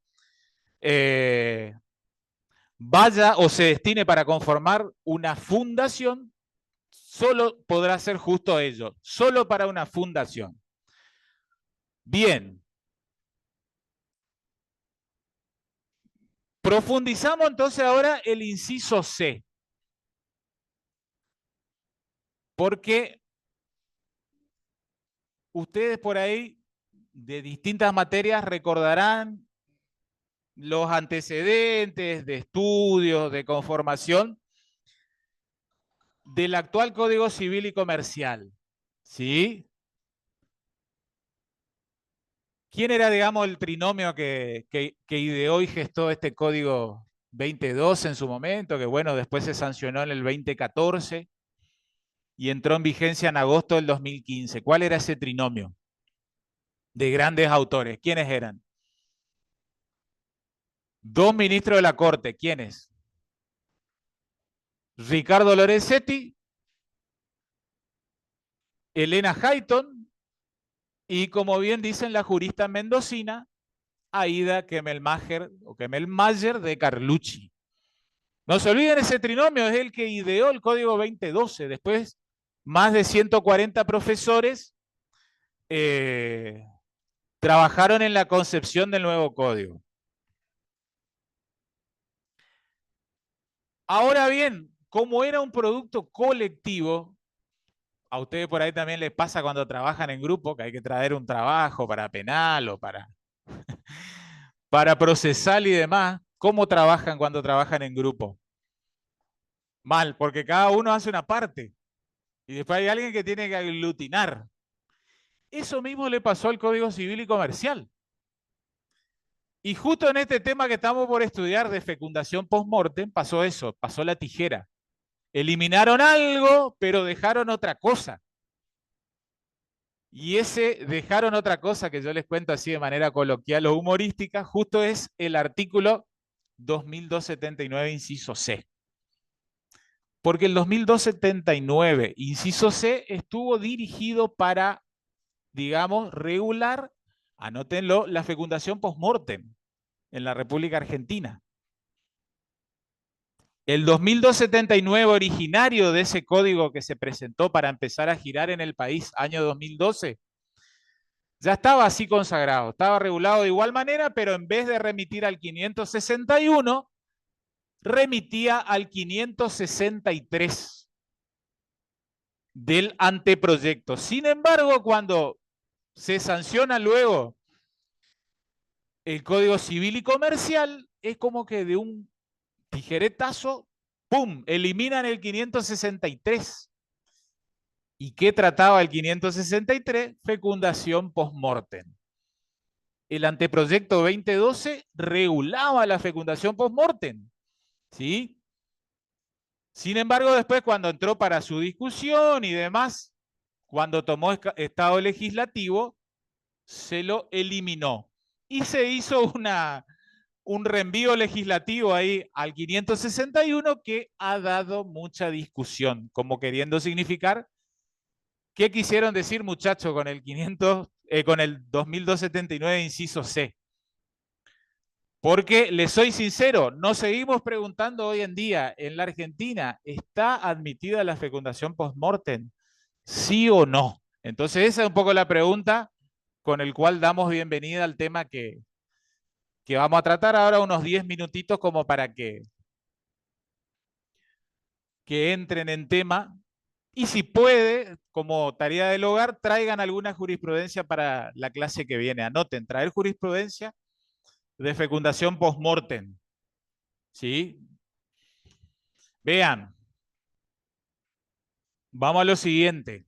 vaya o se destine para conformar una fundación. Solo podrá ser justo ello, solo para una fundación. Bien. Profundizamos entonces ahora el inciso C. Porque ustedes por ahí de distintas materias recordarán los antecedentes de estudios, de conformación del actual Código Civil y Comercial. ¿Sí? ¿Quién era, digamos, el trinomio que ideó y gestó este Código 2012 en su momento? Que bueno, después se sancionó en el 2014 y entró en vigencia en agosto del 2015. ¿Cuál era ese trinomio de grandes autores? ¿Quiénes eran? Dos ministros de la Corte. ¿Quiénes? Ricardo Lorenzetti, Elena Hayton y, como bien dicen la jurista mendocina, Aida Kemelmacher o Kemelmacher de Carlucci. No se olviden, ese trinomio es el que ideó el Código 2012. Después, más de 140 profesores trabajaron en la concepción del nuevo código. Ahora bien, como era un producto colectivo, a ustedes por ahí también les pasa cuando trabajan en grupo, que hay que traer un trabajo para penal o para procesal y demás. ¿Cómo trabajan cuando trabajan en grupo? Mal, porque cada uno hace una parte y después hay alguien que tiene que aglutinar. Eso mismo le pasó al Código Civil y Comercial. Y justo en este tema que estamos por estudiar de fecundación post-mortem pasó eso, pasó la tijera. Eliminaron algo, pero dejaron otra cosa. Y ese dejaron otra cosa que yo les cuento así de manera coloquial o humorística, justo es el artículo 2279, inciso C. Porque el 2279, inciso C, estuvo dirigido para, digamos, regular, anótenlo, la fecundación post-mortem en la República Argentina. El 2279 originario de ese código que se presentó para empezar a girar en el país año 2012, ya estaba así consagrado, estaba regulado de igual manera, pero en vez de remitir al 561, remitía al 563 del anteproyecto. Sin embargo, cuando se sanciona luego el Código Civil y Comercial, es como que de un tijeretazo, ¡pum!, eliminan el 563. ¿Y qué trataba el 563? Fecundación post-mortem. El anteproyecto 2012 regulaba la fecundación post-mortem, ¿sí? Sin embargo, después cuando entró para su discusión y demás, cuando tomó estado legislativo, se lo eliminó. Y se hizo un reenvío legislativo ahí al 561 que ha dado mucha discusión, como queriendo significar qué quisieron decir, muchachos, con el 2279, inciso C. Porque les soy sincero, nos seguimos preguntando hoy en día en la Argentina, ¿está admitida la fecundación post-mortem? ¿Sí o no? Entonces esa es un poco la pregunta con el cual damos bienvenida al tema que vamos a tratar ahora unos 10 minutitos como para que entren en tema. Y si puede, como tarea del hogar, traigan alguna jurisprudencia para la clase que viene. Anoten, traer jurisprudencia de fecundación post-mortem. ¿Sí? Vean, vamos a lo siguiente.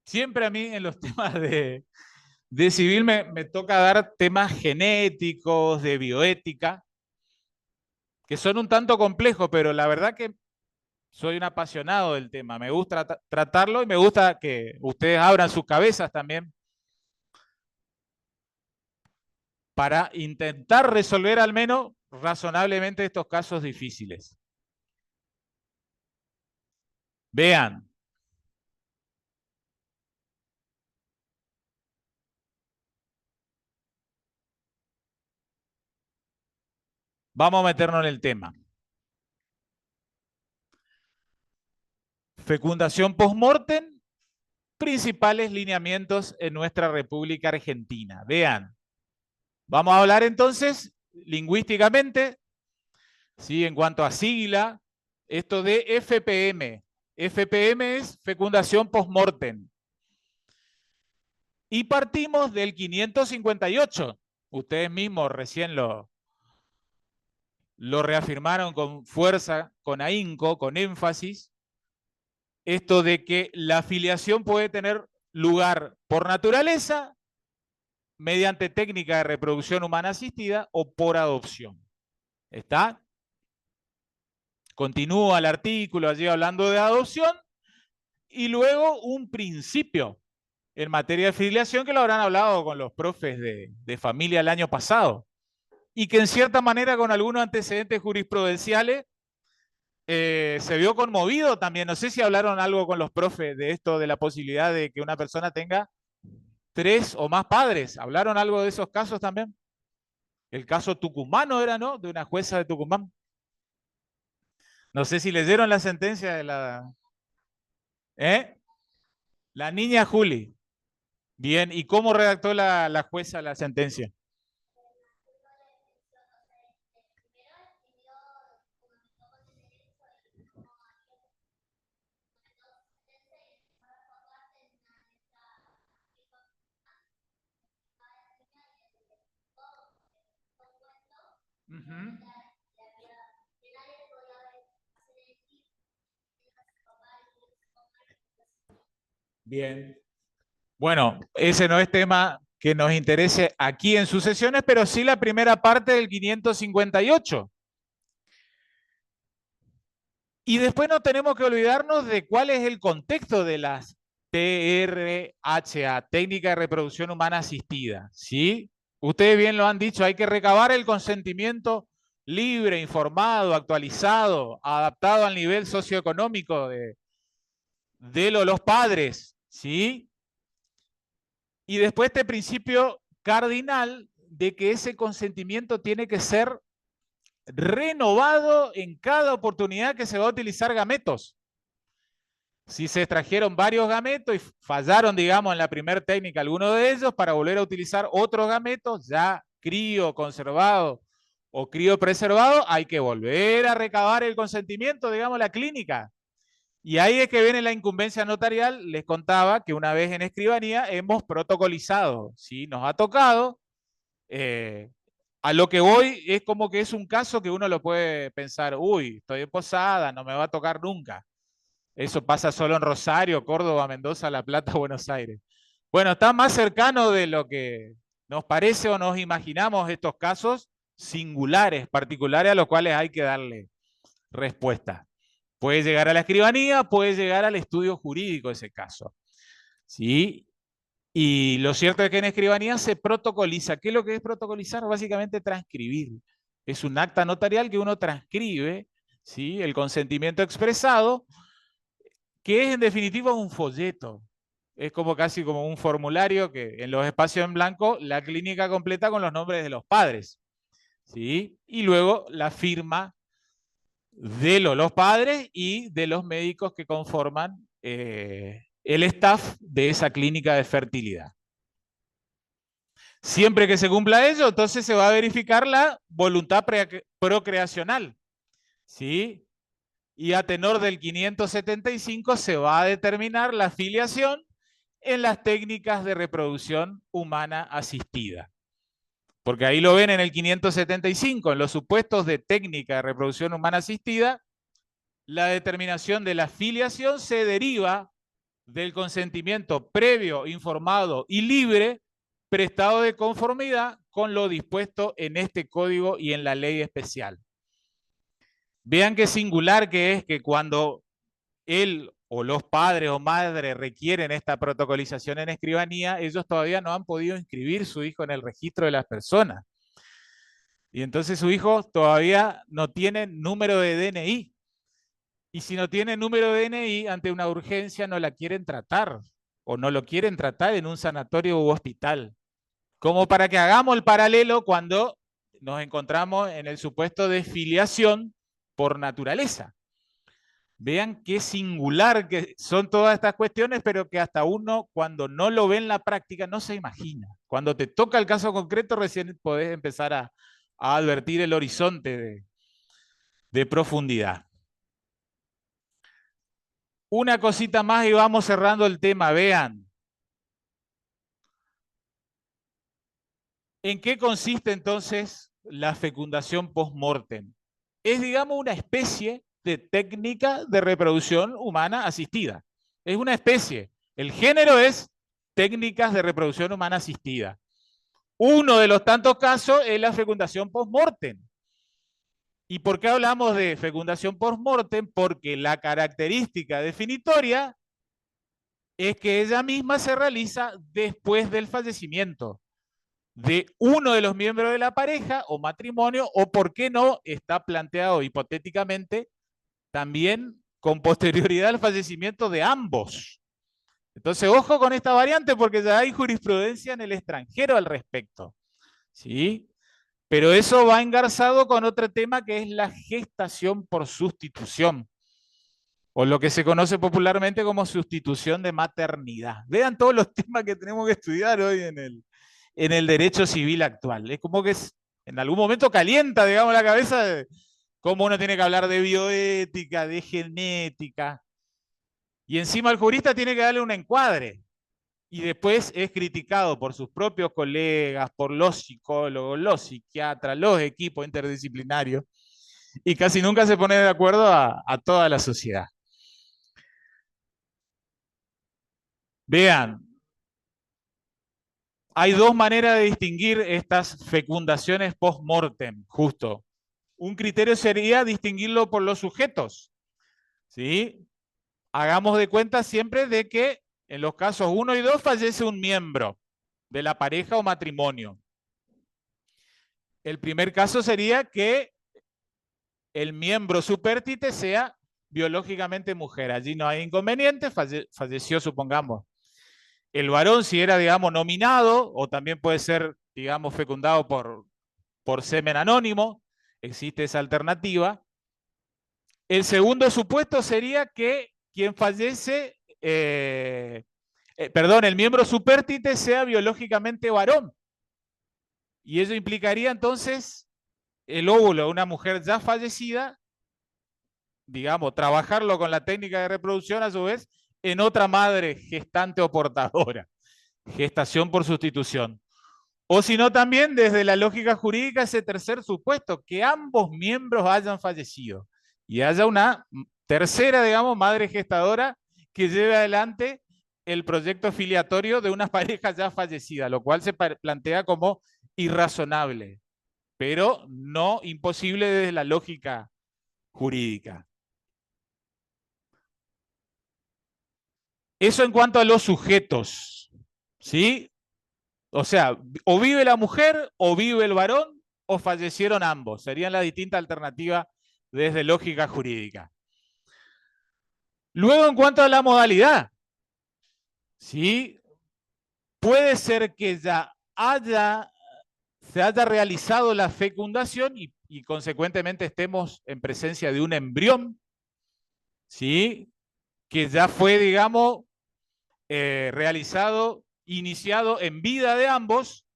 Siempre a mí en los temas de civil me toca dar temas genéticos, de bioética, que son un tanto complejos, pero la verdad que soy un apasionado del tema. Me gusta tratarlo y me gusta que ustedes abran sus cabezas también para intentar resolver al menos razonablemente estos casos difíciles. Vean, vamos a meternos en el tema. Fecundación post-mortem, principales lineamientos en nuestra República Argentina. Vean, vamos a hablar entonces lingüísticamente, ¿sí? En cuanto a sigla, esto de FPM. FPM es fecundación post-mortem. Y partimos del 558. Ustedes mismos recién lo reafirmaron con fuerza, con ahínco, con énfasis. Esto de que la filiación puede tener lugar por naturaleza, mediante técnica de reproducción humana asistida o por adopción. ¿Está? Continúa el artículo allí hablando de adopción y luego un principio en materia de filiación que lo habrán hablado con los profes de familia el año pasado y que en cierta manera con algunos antecedentes jurisprudenciales se vio conmovido también. No sé si hablaron algo con los profes de esto, de la posibilidad de que una persona tenga 3 o más padres. ¿Hablaron algo de esos casos también? El caso tucumano era, ¿no? De una jueza de Tucumán. No sé si leyeron la sentencia de la... ¿Eh? La niña Juli. Bien, ¿y cómo redactó la jueza la sentencia? Ujú. Bien. Bueno, ese no es tema que nos interese aquí en sus sesiones, pero sí la primera parte del 558. Y después no tenemos que olvidarnos de cuál es el contexto de las TRHA, técnica de reproducción humana asistida. ¿Sí? Ustedes bien lo han dicho, hay que recabar el consentimiento libre, informado, actualizado, adaptado al nivel socioeconómico de los padres. ¿Sí? Y después este principio cardinal de que ese consentimiento tiene que ser renovado en cada oportunidad que se va a utilizar gametos. Si se extrajeron varios gametos y fallaron, digamos, en la primera técnica alguno de ellos, para volver a utilizar otros gametos ya crío conservado o crío preservado, hay que volver a recabar el consentimiento, digamos, la clínica. Y ahí es que viene la incumbencia notarial. Les contaba que una vez en escribanía hemos protocolizado, ¿sí? Nos ha tocado. A lo que voy es como que es un caso que uno lo puede pensar, uy, estoy en Posada, no me va a tocar nunca. Eso pasa solo en Rosario, Córdoba, Mendoza, La Plata, Buenos Aires. Bueno, está más cercano de lo que nos parece o nos imaginamos estos casos singulares, particulares, a los cuales hay que darle respuesta. Puede llegar a la escribanía, puede llegar al estudio jurídico ese caso. ¿Sí? Y lo cierto es que en escribanía se protocoliza. ¿Qué es lo que es protocolizar? Básicamente transcribir. Es un acta notarial que uno transcribe, ¿sí? El consentimiento expresado, que es en definitiva un folleto. Es como casi como un formulario que en los espacios en blanco la clínica completa con los nombres de los padres. ¿Sí? Y luego la firma de los padres y de los médicos que conforman el staff de esa clínica de fertilidad. Siempre que se cumpla ello, entonces se va a verificar la voluntad procreacional. ¿Sí? Y a tenor del 575 se va a determinar la filiación en las técnicas de reproducción humana asistida. Porque ahí lo ven en el 575, en los supuestos de técnica de reproducción humana asistida, la determinación de la filiación se deriva del consentimiento previo, informado y libre, prestado de conformidad con lo dispuesto en este código y en la ley especial. Vean qué singular que es que cuando él o los padres o madres requieren esta protocolización en escribanía, ellos todavía no han podido inscribir su hijo en el registro de las personas. Y entonces su hijo todavía no tiene número de DNI. Y si no tiene número de DNI, ante una urgencia no la quieren tratar o no lo quieren tratar en un sanatorio u hospital. Como para que hagamos el paralelo cuando nos encontramos en el supuesto de filiación por naturaleza. Vean qué singular que son todas estas cuestiones, pero que hasta uno cuando no lo ve en la práctica no se imagina. Cuando te toca el caso concreto recién podés empezar a advertir el horizonte de profundidad. Una cosita más y vamos cerrando el tema. Vean, ¿en qué consiste entonces la fecundación post-mortem? Es, digamos, una especie de técnica de reproducción humana asistida. Es una especie. El género es técnicas de reproducción humana asistida. Uno de los tantos casos es la fecundación post-mortem. ¿Y por qué hablamos de fecundación post-mortem? Porque la característica definitoria es que ella misma se realiza después del fallecimiento de uno de los miembros de la pareja o matrimonio, o por qué no, está planteado hipotéticamente también con posterioridad al fallecimiento de ambos. Entonces, ojo con esta variante porque ya hay jurisprudencia en el extranjero al respecto. ¿Sí? Pero eso va engarzado con otro tema que es la gestación por sustitución, o lo que se conoce popularmente como sustitución de maternidad. Vean todos los temas que tenemos que estudiar hoy en el derecho civil actual. Es como que en algún momento calienta, digamos, la cabeza de cómo uno tiene que hablar de bioética, de genética. Y encima el jurista tiene que darle un encuadre. Y después es criticado por sus propios colegas, por los psicólogos, los psiquiatras, los equipos interdisciplinarios. Y casi nunca se pone de acuerdo a toda la sociedad. Vean, hay dos maneras de distinguir estas fecundaciones post-mortem, justo. Un criterio sería distinguirlo por los sujetos. ¿Sí? Hagamos de cuenta siempre de que en los casos 1 y 2 fallece un miembro de la pareja o matrimonio. El primer caso sería que el miembro supérstite sea biológicamente mujer. Allí no hay inconveniente, falleció, supongamos, el varón, si era, digamos, nominado, o también puede ser, digamos, fecundado por semen anónimo, existe esa alternativa. El segundo supuesto sería que quien fallece, el miembro supérstite sea biológicamente varón. Y eso implicaría entonces el óvulo de una mujer ya fallecida, digamos, trabajarlo con la técnica de reproducción a su vez en otra madre gestante o portadora. Gestación por sustitución. O si no, también desde la lógica jurídica ese tercer supuesto, que ambos miembros hayan fallecido y haya una tercera, digamos, madre gestadora que lleve adelante el proyecto filiatorio de una pareja ya fallecida, lo cual se plantea como irrazonable. pero no imposible desde la lógica jurídica. Eso en cuanto a los sujetos, ¿sí? O sea, o vive la mujer, o vive el varón, o fallecieron ambos. Serían las distintas alternativas desde lógica jurídica. Luego, en cuanto a la modalidad, ¿sí? Puede ser que ya se haya realizado la fecundación y consecuentemente estemos en presencia de un embrión, ¿sí? Que ya fue, digamos, realizado, iniciado en vida de ambos,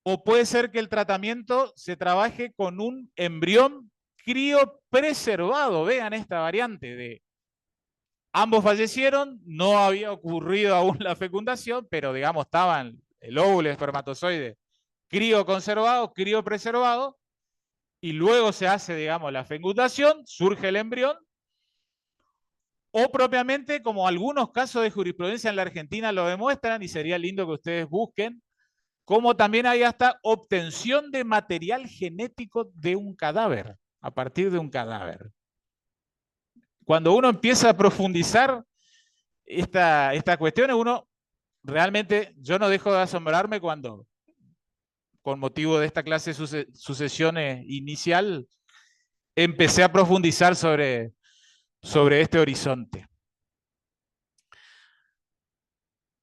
o puede ser que el tratamiento se trabaje con un embrión criopreservado. Vean esta variante de ambos fallecieron, no había ocurrido aún la fecundación, pero digamos estaban el óvulo y el espermatozoide crioconservado, criopreservado, y luego se hace, digamos, la fecundación, surge el embrión, o propiamente, como algunos casos de jurisprudencia en la Argentina lo demuestran, y sería lindo que ustedes busquen, como también hay hasta obtención de material genético de un cadáver, a partir de un cadáver. Cuando uno empieza a profundizar esta cuestión, uno realmente, yo no dejo de asombrarme cuando, con motivo de esta clase de sucesiones inicial, empecé a profundizar sobre este horizonte.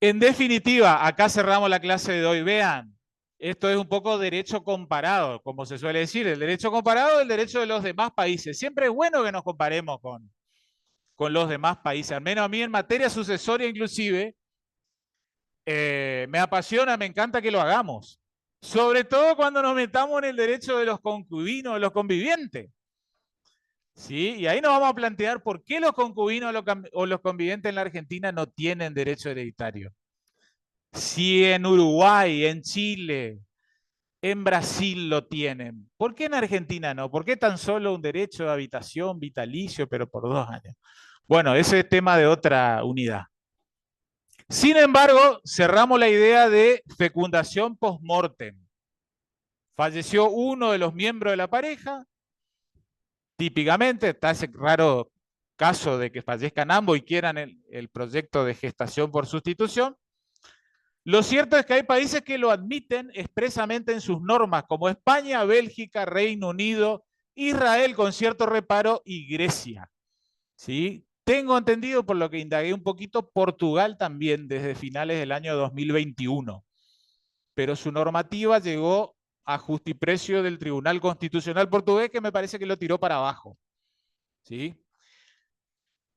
En definitiva, acá cerramos la clase de hoy. Vean, esto es un poco derecho comparado, como se suele decir. El derecho comparado es el derecho de los demás países. Siempre es bueno que nos comparemos con los demás países. Al menos a mí en materia sucesoria inclusive, me apasiona, me encanta que lo hagamos. Sobre todo cuando nos metamos en el derecho de los concubinos, de los convivientes. ¿Sí? Y ahí nos vamos a plantear por qué los concubinos o los convivientes en la Argentina no tienen derecho hereditario. Si en Uruguay, en Chile, en Brasil lo tienen, ¿por qué en Argentina no? ¿Por qué tan solo un derecho de habitación vitalicio, pero por 2 años? Bueno, ese es tema de otra unidad. Sin embargo, cerramos la idea de fecundación post-mortem. Falleció uno de los miembros de la pareja, típicamente está ese raro caso de que fallezcan ambos y quieran el proyecto de gestación por sustitución. Lo cierto es que hay países que lo admiten expresamente en sus normas, como España, Bélgica, Reino Unido, Israel con cierto reparo y Grecia. ¿Sí? Tengo entendido, por lo que indagué un poquito, Portugal también desde finales del año 2021. Pero su normativa llegó a justiprecio del Tribunal Constitucional portugués, que me parece que lo tiró para abajo. ¿Sí?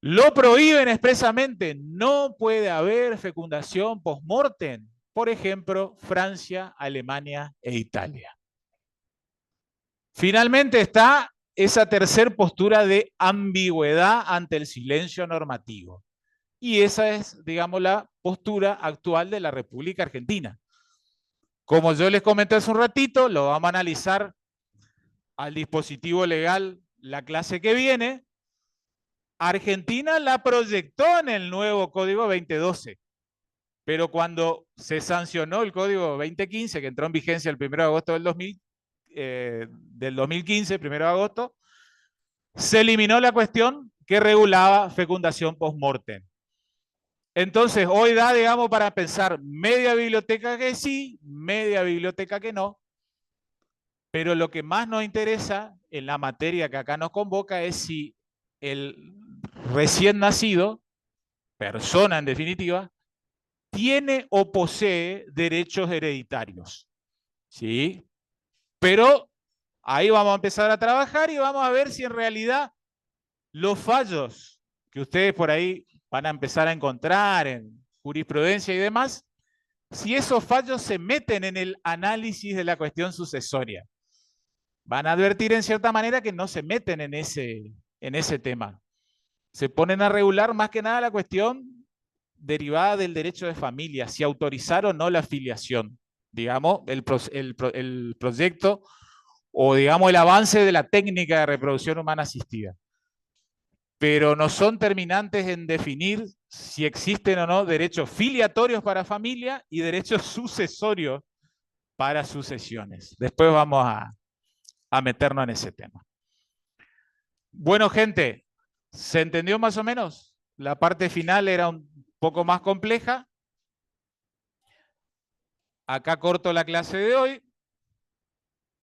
Lo prohíben expresamente, no puede haber fecundación post-mortem. Por ejemplo, Francia, Alemania e Italia. Finalmente está esa tercera postura de ambigüedad ante el silencio normativo. Y esa es, digamos, la postura actual de la República Argentina. Como yo les comenté hace un ratito, lo vamos a analizar al dispositivo legal la clase que viene. Argentina la proyectó en el nuevo Código 2012, pero cuando se sancionó el Código 2015, que entró en vigencia el 1 de agosto del 2015, 1 de agosto, se eliminó la cuestión que regulaba fecundación post-mortem. Entonces, hoy da, digamos, para pensar media biblioteca que sí, media biblioteca que no, pero lo que más nos interesa en la materia que acá nos convoca es si el recién nacido, persona en definitiva, tiene o posee derechos hereditarios. ¿Sí? Pero ahí vamos a empezar a trabajar y vamos a ver si en realidad los fallos que ustedes por ahí van a empezar a encontrar en jurisprudencia y demás, si esos fallos se meten en el análisis de la cuestión sucesoria. Van a advertir en cierta manera que no se meten en ese tema. Se ponen a regular más que nada la cuestión derivada del derecho de familia, si autorizar o no la filiación, digamos, el proyecto o digamos el avance de la técnica de reproducción humana asistida. Pero no son terminantes en definir si existen o no derechos filiatorios para familia y derechos sucesorios para sucesiones. Después vamos a meternos en ese tema. Bueno, gente, ¿se entendió más o menos? La parte final era un poco más compleja. Acá corto la clase de hoy.